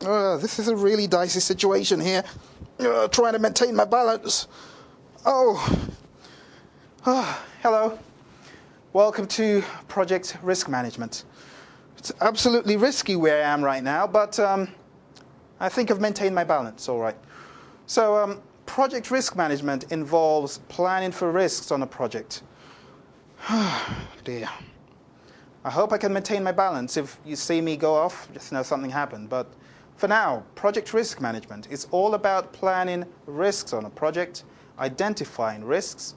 This is a really dicey situation here. Trying to maintain my balance. Hello. Welcome to Project Risk Management. It's absolutely risky where I am right now, but I think I've maintained my balance all right. So project risk management involves planning for risks on a project. Dear. I hope I can maintain my balance. If you see me go off, just know something happened. But for now, project risk management is all about planning risks on a project, identifying risks,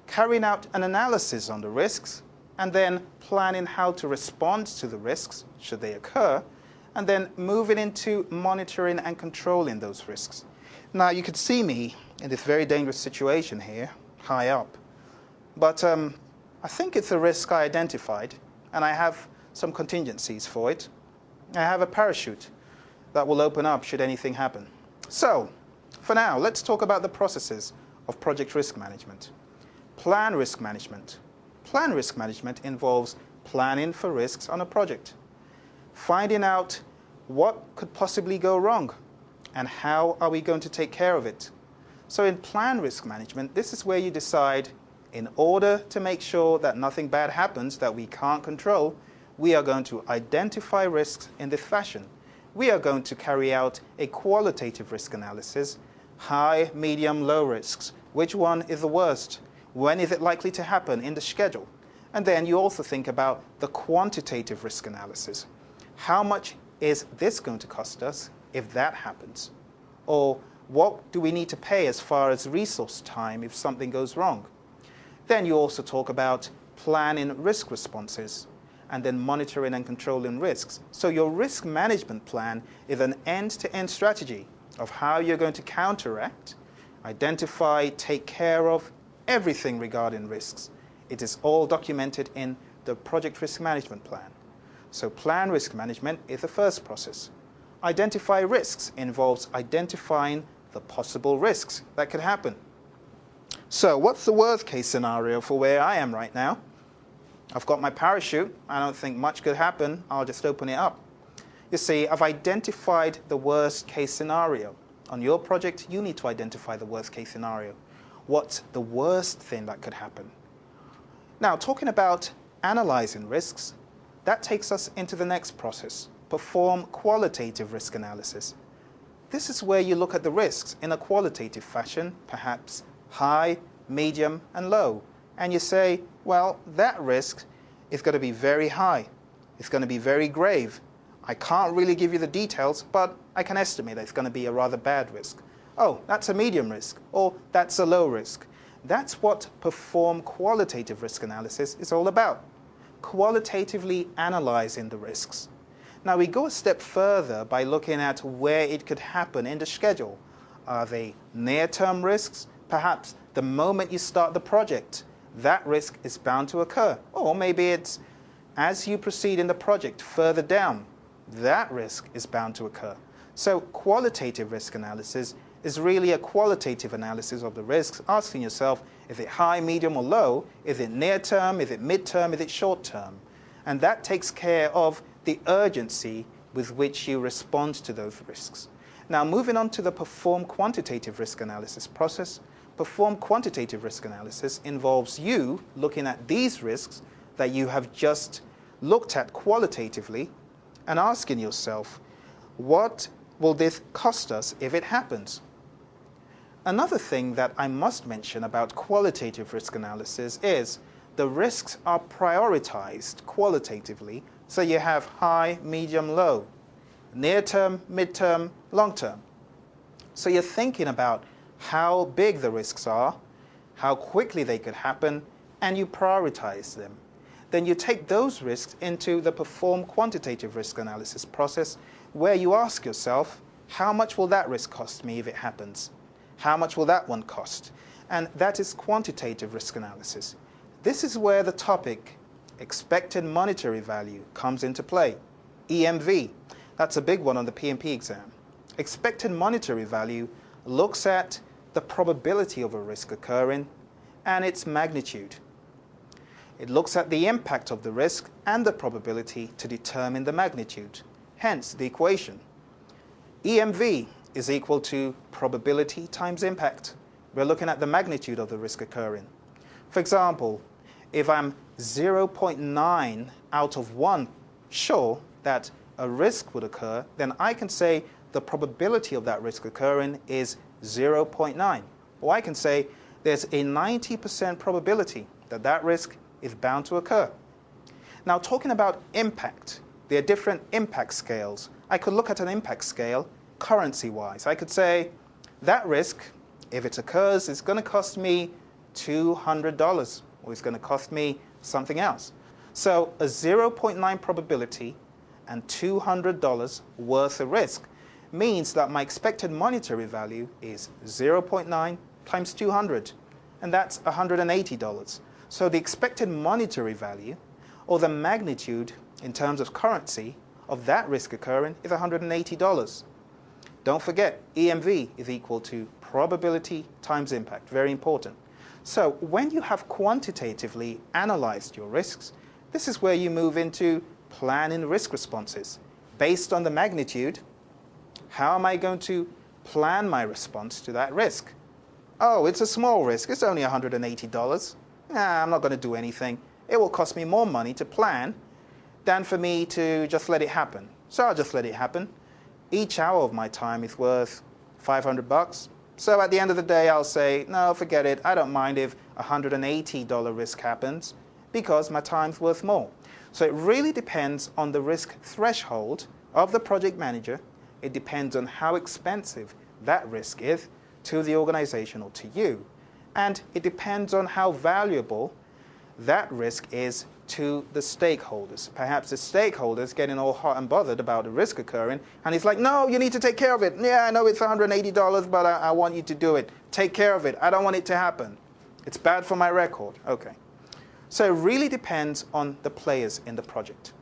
carrying out an analysis on the risks, and then planning how to respond to the risks, should they occur, and then moving into monitoring and controlling those risks. Now, you could see me in this very dangerous situation here, high up. But I think it's a risk I identified, and I have some contingencies for it. I have a parachute that will open up should anything happen. So, for now, let's talk about the processes of project risk management. Plan risk management. Plan risk management involves planning for risks on a project, finding out what could possibly go wrong and how are we going to take care of it. So in plan risk management, this is where you decide, in order to make sure that nothing bad happens that we can't control, we are going to identify risks in this fashion. We are going to carry out a qualitative risk analysis, high, medium, low risks. Which one is the worst? When is it likely to happen in the schedule? And then you also think about the quantitative risk analysis. How much is this going to cost us if that happens? Or what do we need to pay as far as resource time if something goes wrong? Then you also talk about planning risk responses and then monitoring and controlling risks. So your risk management plan is an end-to-end strategy of how you're going to counteract, identify, take care of everything regarding risks. It is all documented in the project risk management plan. So plan risk management is the first process. Identify risks involves identifying the possible risks that could happen. So what's the worst case scenario for where I am right now? I've got my parachute. I don't think much could happen. I'll just open it up. You see, I've identified the worst case scenario. On your project, you need to identify the worst case scenario. What's the worst thing that could happen? Now, talking about analyzing risks, that takes us into the next process. Perform qualitative risk analysis. This is where you look at the risks in a qualitative fashion, perhaps high, medium, and low. And you say, well, that risk is going to be very high. It's going to be very grave. I can't really give you the details, but I can estimate that it's going to be a rather bad risk. Oh, that's a medium risk, or that's a low risk. That's what perform qualitative risk analysis is all about. Qualitatively analyzing the risks. Now we go a step further by looking at where it could happen in the schedule. Are they near-term risks? Perhaps the moment you start the project, that risk is bound to occur. Or maybe it's as you proceed in the project further down, that risk is bound to occur. So qualitative risk analysis is really a qualitative analysis of the risks, asking yourself, is it high, medium, or low? Is it near-term? Is it mid-term? Is it short-term? And that takes care of the urgency with which you respond to those risks. Now, moving on to the perform quantitative risk analysis process. Perform quantitative risk analysis involves you looking at these risks that you have just looked at qualitatively and asking yourself, what will this cost us if it happens? Another thing that I must mention about qualitative risk analysis is the risks are prioritized qualitatively, so you have high, medium, low, near-term, mid-term, long-term. So you're thinking about how big the risks are, how quickly they could happen, and you prioritize them. Then you take those risks into the perform quantitative risk analysis process, where you ask yourself, how much will that risk cost me if it happens? How much will that one cost? And that is quantitative risk analysis. This is where the topic, expected monetary value, comes into play. EMV, that's a big one on the PMP exam. Expected monetary value looks at the probability of a risk occurring and its magnitude. It looks at the impact of the risk and the probability to determine the magnitude, hence the equation. EMV is equal to probability times impact. We're looking at the magnitude of the risk occurring. For example, if I'm 0.9 out of 1 sure that a risk would occur, then I can say the probability of that risk occurring is 0.9. Or I can say there's a 90% probability that that risk is bound to occur. Now, talking about impact, there are different impact scales. I could look at an impact scale currency-wise. I could say that risk, if it occurs, is going to cost me $200, or it's going to cost me something else. So a 0.9 probability and $200 worth of risk means that my expected monetary value is 0.9 times 200, and that's $180. So the expected monetary value, or the magnitude in terms of currency, of that risk occurring is $180. Don't forget, EMV is equal to probability times impact. Very important. So when you have quantitatively analyzed your risks, this is where you move into planning risk responses. Based on the magnitude, how am I going to plan my response to that risk? Oh, it's a small risk. It's only $180. I'm not going to do anything. It will cost me more money to plan than for me to just let it happen. So I'll just let it happen. Each hour of my time is worth $500. So at the end of the day, I'll say, no, forget it. I don't mind if $180 risk happens because my time's worth more. So it really depends on the risk threshold of the project manager. It depends on how expensive that risk is to the organization or to you. And it depends on how valuable that risk is to the stakeholders. Perhaps the stakeholders getting all hot and bothered about the risk occurring, and he's like, no, you need to take care of it. Yeah, I know it's $180, but I want you to do it. Take care of it. I don't want it to happen. It's bad for my record. Okay. So it really depends on the players in the project.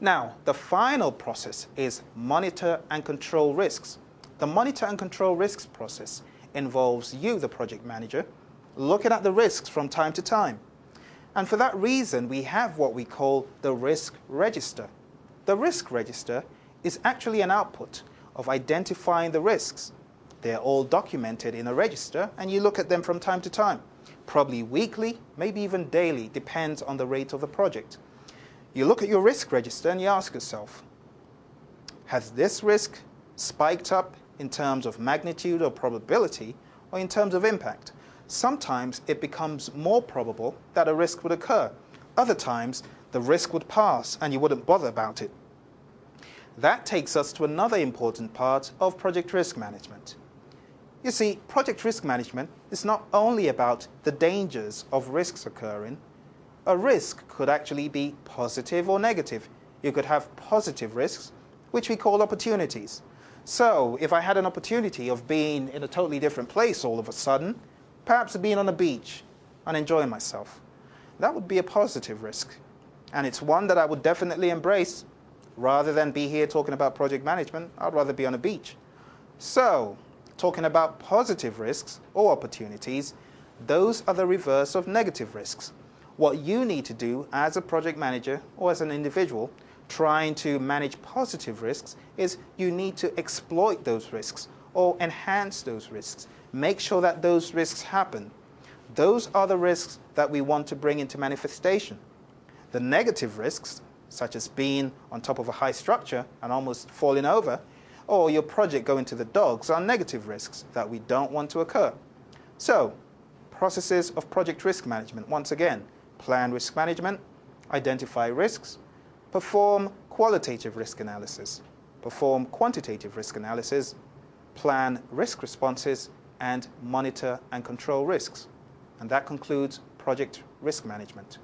Now, the final process is monitor and control risks. The monitor and control risks process involves you, the project manager, looking at the risks from time to time. And for that reason, we have what we call the risk register. The risk register is actually an output of identifying the risks. They're all documented in a register, and you look at them from time to time, probably weekly, maybe even daily, depends on the rate of the project. You look at your risk register and you ask yourself, has this risk spiked up in terms of magnitude or probability, or in terms of impact? Sometimes it becomes more probable that a risk would occur. Other times, the risk would pass and you wouldn't bother about it. That takes us to another important part of project risk management. You see, project risk management is not only about the dangers of risks occurring. A risk could actually be positive or negative. You could have positive risks, which we call opportunities. So if I had an opportunity of being in a totally different place all of a sudden, perhaps being on a beach and enjoying myself, that would be a positive risk. And it's one that I would definitely embrace. Rather than be here talking about project management, I'd rather be on a beach. So, talking about positive risks or opportunities, those are the reverse of negative risks. What you need to do as a project manager or as an individual trying to manage positive risks is you need to exploit those risks or enhance those risks. Make sure that those risks happen. Those are the risks that we want to bring into manifestation. The negative risks, such as being on top of a high structure and almost falling over, or your project going to the dogs, are negative risks that we don't want to occur. So, processes of project risk management, once again, plan risk management, identify risks, perform qualitative risk analysis, perform quantitative risk analysis, plan risk responses, and monitor and control risks. And that concludes project risk management.